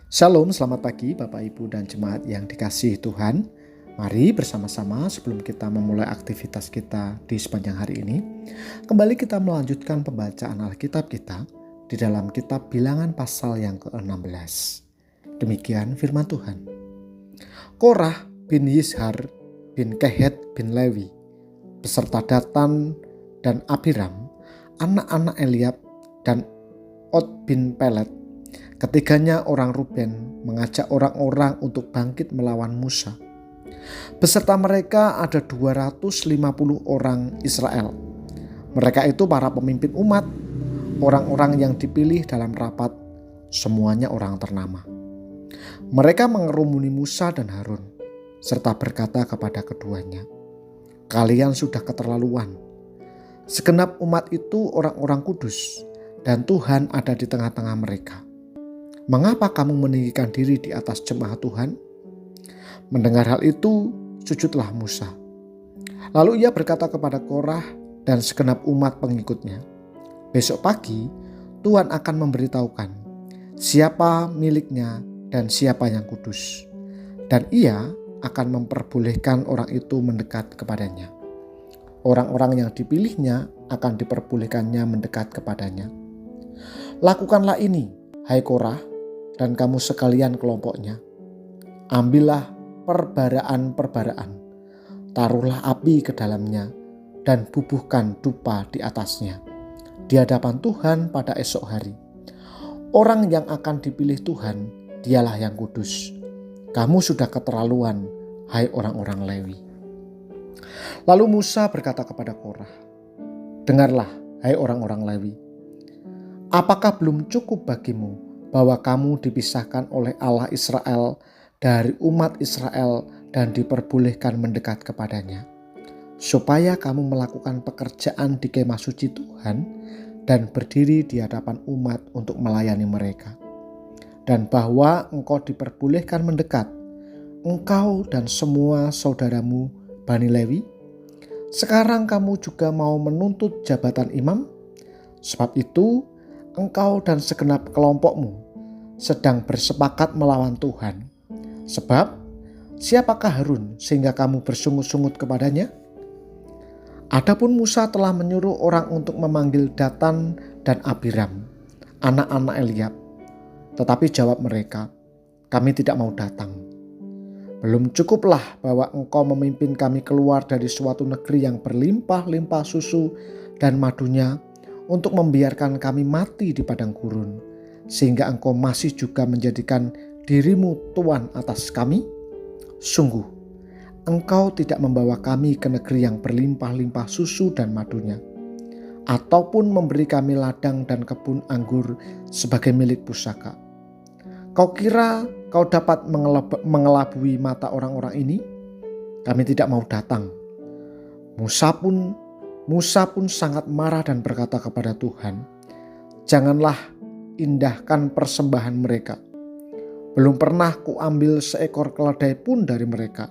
Shalom, selamat pagi Bapak Ibu dan jemaat yang dikasihi Tuhan. Mari bersama-sama sebelum kita memulai aktivitas kita di sepanjang hari ini, kembali kita melanjutkan pembacaan Alkitab kita di dalam kitab Bilangan pasal yang ke-16. Demikian firman Tuhan. Korah bin Yishar bin Kehet bin Lewi beserta Datan dan Abiram, anak-anak Eliab dan Od bin Pelet, ketiganya orang Ruben, mengajak orang-orang untuk bangkit melawan Musa. Beserta mereka ada 250 orang Israel. Mereka itu para pemimpin umat, orang-orang yang dipilih dalam rapat, semuanya orang ternama. Mereka mengerumuni Musa dan Harun, serta berkata kepada keduanya, "Kalian sudah keterlaluan. Segenap umat itu orang-orang kudus, dan Tuhan ada di tengah-tengah mereka. Mengapa kamu meninggikan diri di atas jemaat Tuhan?" Mendengar hal itu, sujudlah Musa. Lalu ia berkata kepada Korah dan segenap umat pengikutnya, "Besok pagi Tuhan akan memberitahukan siapa miliknya dan siapa yang kudus. Dan ia akan memperbolehkan orang itu mendekat kepadanya. Orang-orang yang dipilihnya akan diperbolehkannya mendekat kepadanya. Lakukanlah ini, hai Korah, dan kamu sekalian kelompoknya. Ambillah perbaraan-perbaraan, taruhlah api ke dalamnya, dan bubuhkan dupa di atasnya, di hadapan Tuhan pada esok hari. Orang yang akan dipilih Tuhan, dialah yang kudus. Kamu sudah keterlaluan, hai orang-orang Lewi." Lalu Musa berkata kepada Korah, "Dengarlah, hai orang-orang Lewi. Apakah belum cukup bagimu bahwa kamu dipisahkan oleh Allah Israel dari umat Israel dan diperbolehkan mendekat kepadanya, supaya kamu melakukan pekerjaan di kemah suci Tuhan dan berdiri di hadapan umat untuk melayani mereka, dan bahwa engkau diperbolehkan mendekat, engkau dan semua saudaramu Bani Lewi? Sekarang kamu juga mau menuntut jabatan imam? Sebab itu engkau dan segenap kelompokmu sedang bersepakat melawan Tuhan. Sebab siapakah Harun sehingga kamu bersungut-sungut kepadanya?" Adapun Musa telah menyuruh orang untuk memanggil Datan dan Abiram, anak-anak Eliab. Tetapi jawab mereka, "Kami tidak mau datang. Belum cukuplah bahwa engkau memimpin kami keluar dari suatu negeri yang berlimpah-limpah susu dan madunya untuk membiarkan kami mati di padang gurun, sehingga engkau masih juga menjadikan dirimu tuan atas kami? Sungguh, engkau tidak membawa kami ke negeri yang berlimpah-limpah susu dan madunya, ataupun memberi kami ladang dan kebun anggur sebagai milik pusaka. Kau kira kau dapat mengelabui mata orang-orang ini? Kami tidak mau datang." Musa pun sangat marah dan berkata kepada Tuhan, "Janganlah indahkan persembahan mereka. Belum pernah kuambil seekor keledai pun dari mereka,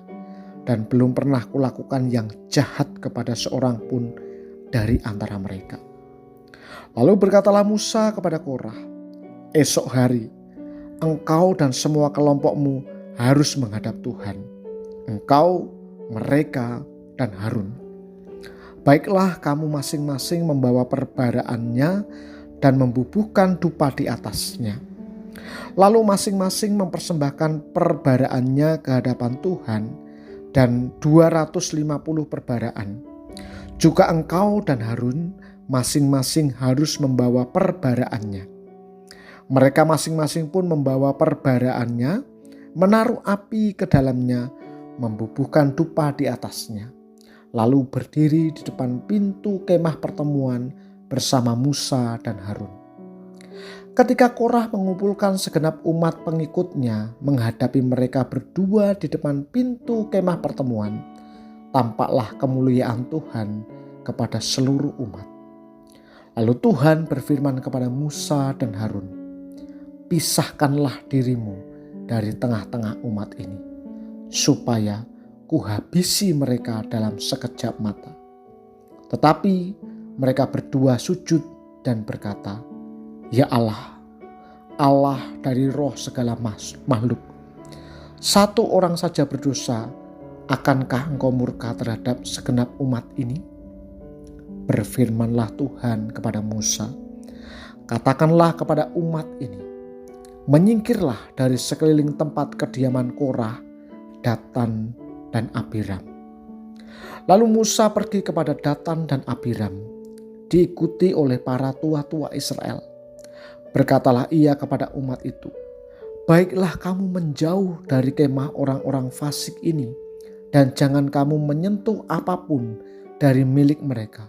dan belum pernah kulakukan yang jahat kepada seorang pun dari antara mereka." Lalu berkatalah Musa kepada Korah, "Esok hari engkau dan semua kelompokmu harus menghadap Tuhan, engkau, mereka, dan Harun. Baiklah kamu masing-masing membawa perbaraannya dan membubuhkan dupa di atasnya. Lalu masing-masing mempersembahkan perbaraannya ke hadapan Tuhan dan 250 perbaraan. Juga engkau dan Harun masing-masing harus membawa perbaraannya." Mereka masing-masing pun membawa perbaraannya, menaruh api ke dalamnya, membubuhkan dupa di atasnya, lalu berdiri di depan pintu kemah pertemuan bersama Musa dan Harun. Ketika Korah mengumpulkan segenap umat pengikutnya menghadapi mereka berdua di depan pintu kemah pertemuan, tampaklah kemuliaan Tuhan kepada seluruh umat. Lalu Tuhan berfirman kepada Musa dan Harun, "Pisahkanlah dirimu dari tengah-tengah umat ini, supaya kuhabisi mereka dalam sekejap mata." Tetapi mereka berdua sujud dan berkata, "Ya Allah, Allah dari roh segala makhluk. Satu orang saja berdosa, akankah engkau murka terhadap segenap umat ini? Berfirmanlah Tuhan kepada Musa, katakanlah kepada umat ini, menyingkirlah dari sekeliling tempat kediaman Korah, Datan, dan Abiram. Lalu Musa pergi kepada Datan dan Abiram, diikuti oleh para tua-tua Israel. Berkatalah ia kepada umat itu, baiklah kamu menjauh dari kemah orang-orang fasik ini, dan jangan kamu menyentuh apapun dari milik mereka,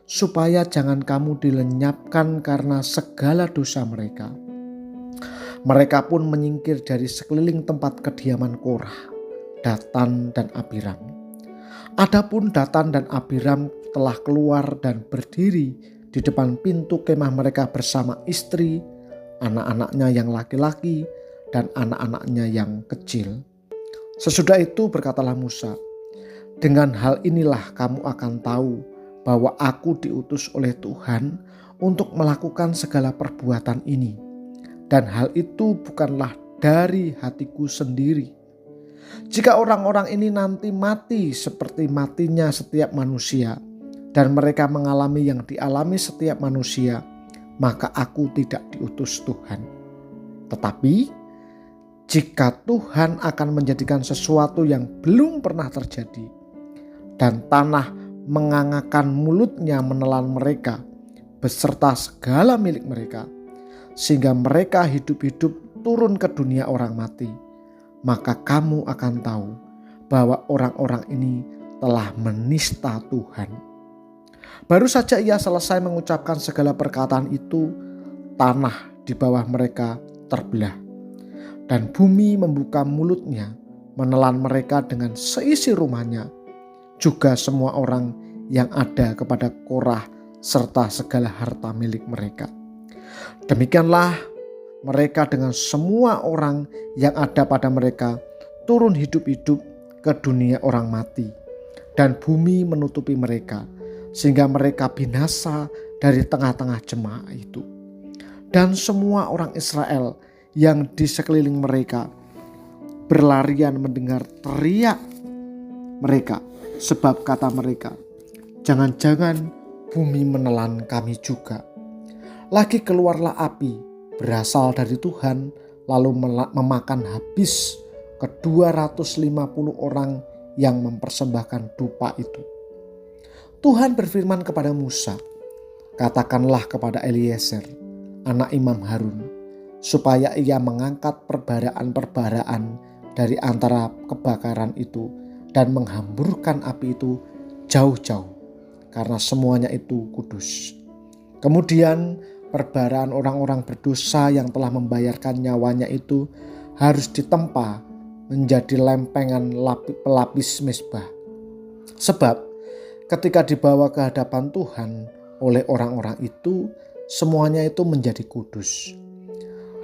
supaya jangan kamu dilenyapkan karena segala dosa mereka. Mereka pun menyingkir dari sekeliling tempat kediaman Korah, Datan, dan Abiram. Adapun Datan dan Abiram telah keluar dan berdiri di depan pintu kemah mereka bersama istri, anak-anaknya yang laki-laki, dan anak-anaknya yang kecil. Sesudah itu berkatalah Musa, dengan hal inilah kamu akan tahu bahwa aku diutus oleh Tuhan untuk melakukan segala perbuatan ini. Dan hal itu bukanlah dari hatiku sendiri. Jika orang-orang ini nanti mati seperti matinya setiap manusia, dan mereka mengalami yang dialami setiap manusia, maka aku tidak diutus Tuhan. Tetapi jika Tuhan akan menjadikan sesuatu yang belum pernah terjadi, dan tanah mengangakan mulutnya menelan mereka beserta segala milik mereka, sehingga mereka hidup-hidup turun ke dunia orang mati, maka kamu akan tahu bahwa orang-orang ini telah menista Tuhan. Baru saja ia selesai mengucapkan segala perkataan itu, tanah di bawah mereka terbelah, dan bumi membuka mulutnya menelan mereka dengan seisi rumahnya, juga semua orang yang ada kepada Korah serta segala harta milik mereka. Demikianlah mereka dengan semua orang yang ada pada mereka turun hidup-hidup ke dunia orang mati, dan bumi menutupi mereka sehingga mereka binasa dari tengah-tengah jemaah itu. Dan semua orang Israel yang di sekeliling mereka berlarian mendengar teriak mereka, sebab kata mereka, jangan-jangan bumi menelan kami juga. Lagi keluarlah api berasal dari Tuhan, lalu memakan habis ke-250 orang yang mempersembahkan dupa itu. Tuhan berfirman kepada Musa, katakanlah kepada Eliezer, anak Imam Harun, supaya ia mengangkat perbaraan-perbaraan dari antara kebakaran itu dan menghamburkan api itu jauh-jauh, karena semuanya itu kudus. Kemudian perbaraan orang-orang berdosa yang telah membayarkan nyawanya itu harus ditempa menjadi lempengan pelapis mezbah. Sebab ketika dibawa ke hadapan Tuhan oleh orang-orang itu, semuanya itu menjadi kudus.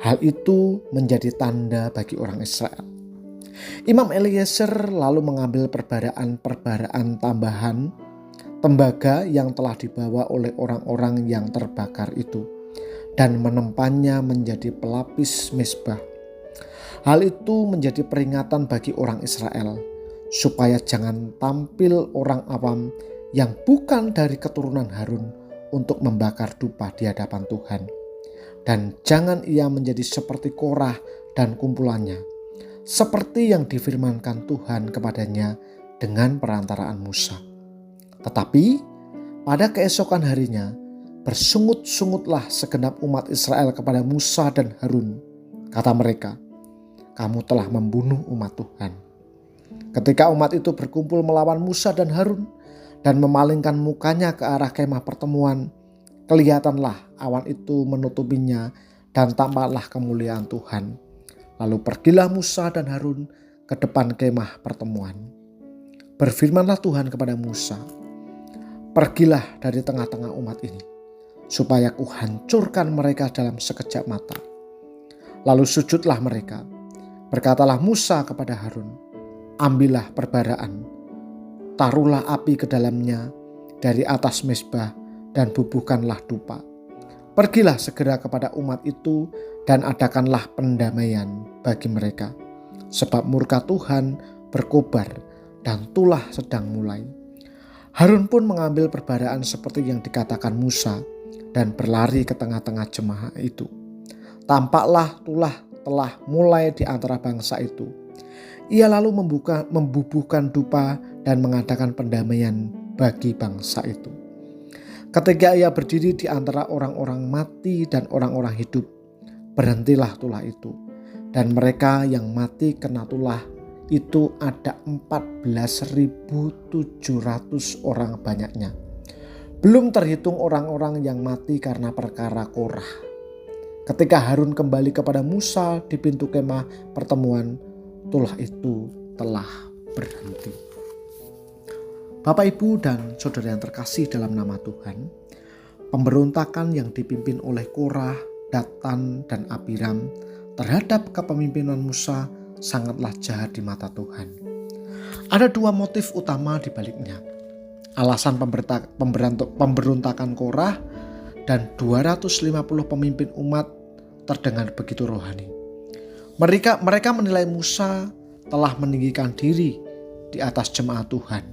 Hal itu menjadi tanda bagi orang Israel. Imam Eliezer lalu mengambil perbaraan tambahan tembaga yang telah dibawa oleh orang-orang yang terbakar itu dan menempannya menjadi pelapis mezbah. Hal itu menjadi peringatan bagi orang Israel supaya jangan tampil orang awam yang bukan dari keturunan Harun untuk membakar dupa di hadapan Tuhan. Dan jangan ia menjadi seperti Korah dan kumpulannya, seperti yang difirmankan Tuhan kepadanya dengan perantaraan Musa. Tetapi pada keesokan harinya bersungut-sungutlah segenap umat Israel kepada Musa dan Harun. Kata mereka, kamu telah membunuh umat Tuhan. Ketika umat itu berkumpul melawan Musa dan Harun dan memalingkan mukanya ke arah kemah pertemuan, kelihatanlah awan itu menutupinya dan tampaklah kemuliaan Tuhan. Lalu pergilah Musa dan Harun ke depan kemah pertemuan. Berfirmanlah Tuhan kepada Musa, pergilah dari tengah-tengah umat ini, supaya kuhancurkan mereka dalam sekejap mata. Lalu sujudlah mereka. Berkatalah Musa kepada Harun, ambillah perbaraan, taruhlah api ke dalamnya dari atas mezbah dan bubuhkanlah dupa. Pergilah segera kepada umat itu dan adakanlah pendamaian bagi mereka. Sebab murka Tuhan berkobar dan tulah sedang mulai. Harun pun mengambil perbaraan seperti yang dikatakan Musa dan berlari ke tengah-tengah jemaah itu. Tampaklah tulah telah mulai di antara bangsa itu. Ia lalu membubuhkan dupa dan mengadakan pendamaian bagi bangsa itu. Ketika ia berdiri di antara orang-orang mati dan orang-orang hidup, berhentilah tulah itu. Dan mereka yang mati kena tulah itu ada 14.700 orang banyaknya. Belum terhitung orang-orang yang mati karena perkara Korah. Ketika Harun kembali kepada Musa di pintu kemah pertemuan, tulah itu telah berhenti. Bapak, Ibu, dan saudara yang terkasih dalam nama Tuhan, pemberontakan yang dipimpin oleh Korah, Datan, dan Abiram terhadap kepemimpinan Musa sangatlah jahat di mata Tuhan. Ada dua motif utama di baliknya. Alasan pemberontakan Korah dan 250 pemimpin umat terdengar begitu rohani. Mereka menilai Musa telah meninggikan diri di atas jemaat Tuhan.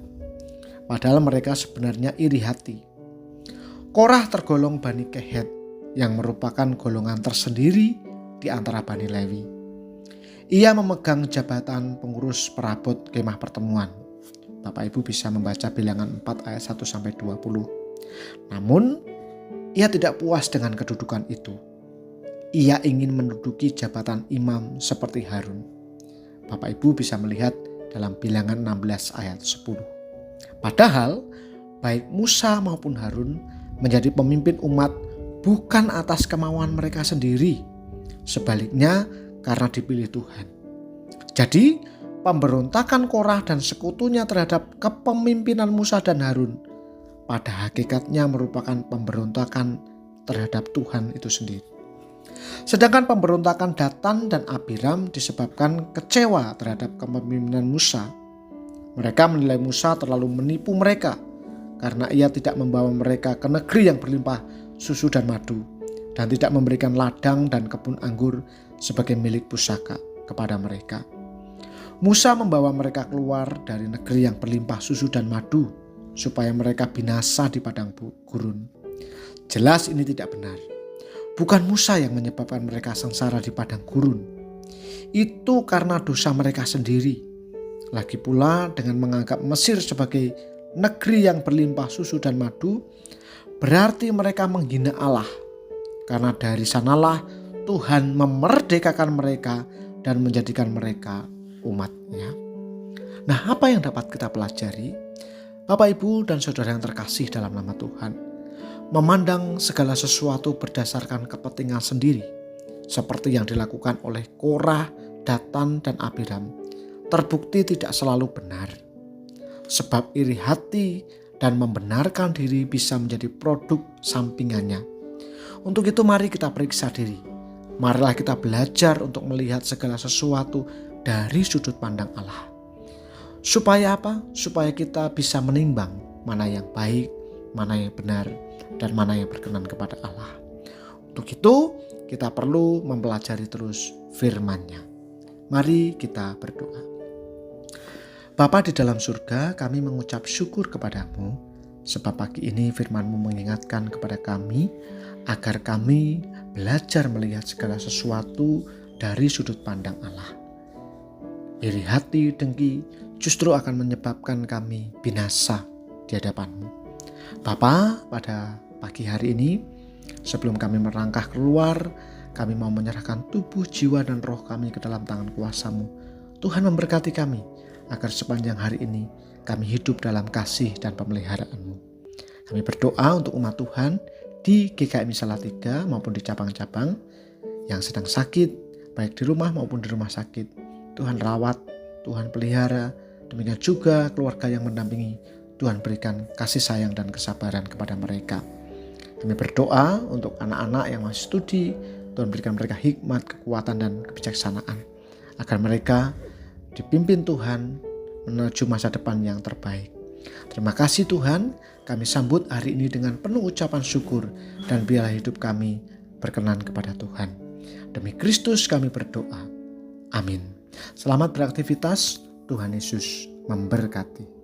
Padahal mereka sebenarnya iri hati. Korah tergolong Bani Kehet yang merupakan golongan tersendiri di antara Bani Lewi. Ia memegang jabatan pengurus perabot kemah pertemuan. Bapak Ibu bisa membaca Bilangan 4 ayat 1-20. Namun, ia tidak puas dengan kedudukan itu. Ia ingin menduduki jabatan imam seperti Harun. Bapak Ibu bisa melihat dalam Bilangan 16 ayat 10. Padahal, baik Musa maupun Harun menjadi pemimpin umat bukan atas kemauan mereka sendiri. Sebaliknya, karena dipilih Tuhan. Jadi, pemberontakan Korah dan sekutunya terhadap kepemimpinan Musa dan Harun pada hakikatnya merupakan pemberontakan terhadap Tuhan itu sendiri. Sedangkan pemberontakan Datan dan Abiram disebabkan kecewa terhadap kepemimpinan Musa. Mereka menilai Musa terlalu menipu mereka karena ia tidak membawa mereka ke negeri yang berlimpah susu dan madu dan tidak memberikan ladang dan kebun anggur sebagai milik pusaka kepada mereka. Musa membawa mereka keluar dari negeri yang berlimpah susu dan madu supaya mereka binasa di padang gurun. Jelas ini tidak benar. Bukan Musa yang menyebabkan mereka sengsara di padang gurun. Itu karena dosa mereka sendiri. Lagi pula dengan menganggap Mesir sebagai negeri yang berlimpah susu dan madu, berarti mereka menghina Allah. Karena dari sanalah Tuhan memerdekakan mereka dan menjadikan mereka umat-Nya. Nah, apa yang dapat kita pelajari? Bapak, Ibu, dan saudara yang terkasih dalam nama Tuhan, memandang segala sesuatu berdasarkan kepentingan sendiri, seperti yang dilakukan oleh Korah, Datan, dan Abiram, terbukti tidak selalu benar. Sebab iri hati dan membenarkan diri bisa menjadi produk sampingannya. Untuk itu mari kita periksa diri. Marilah kita belajar untuk melihat segala sesuatu dari sudut pandang Allah. Supaya apa? Supaya kita bisa menimbang mana yang baik, mana yang benar, dan mana yang berkenan kepada Allah. Untuk itu kita perlu mempelajari terus firman-Nya. Mari kita berdoa. Bapa di dalam surga, kami mengucap syukur kepadamu, sebab pagi ini firman-Mu mengingatkan kepada kami, agar kami belajar melihat segala sesuatu dari sudut pandang Allah. Iri hati, dengki justru akan menyebabkan kami binasa di hadapan-Mu. Bapa, pada pagi hari ini, sebelum kami merangkah keluar, kami mau menyerahkan tubuh, jiwa, dan roh kami ke dalam tangan kuasa-Mu. Tuhan memberkati kami, agar sepanjang hari ini kami hidup dalam kasih dan pemeliharaan-Mu. Kami berdoa untuk umat Tuhan di GKMI Salatiga maupun di cabang-cabang yang sedang sakit, baik di rumah maupun di rumah sakit. Tuhan rawat, Tuhan pelihara, demikian juga keluarga yang mendampingi. Tuhan berikan kasih sayang dan kesabaran kepada mereka. Kami berdoa untuk anak-anak yang masih studi, Tuhan berikan mereka hikmat, kekuatan, dan kebijaksanaan, agar mereka dipimpin Tuhan menuju masa depan yang terbaik. Terima kasih Tuhan, kami sambut hari ini dengan penuh ucapan syukur, dan biarlah hidup kami berkenan kepada Tuhan. Demi Kristus kami berdoa. Amin. Selamat beraktivitas. Tuhan Yesus memberkati.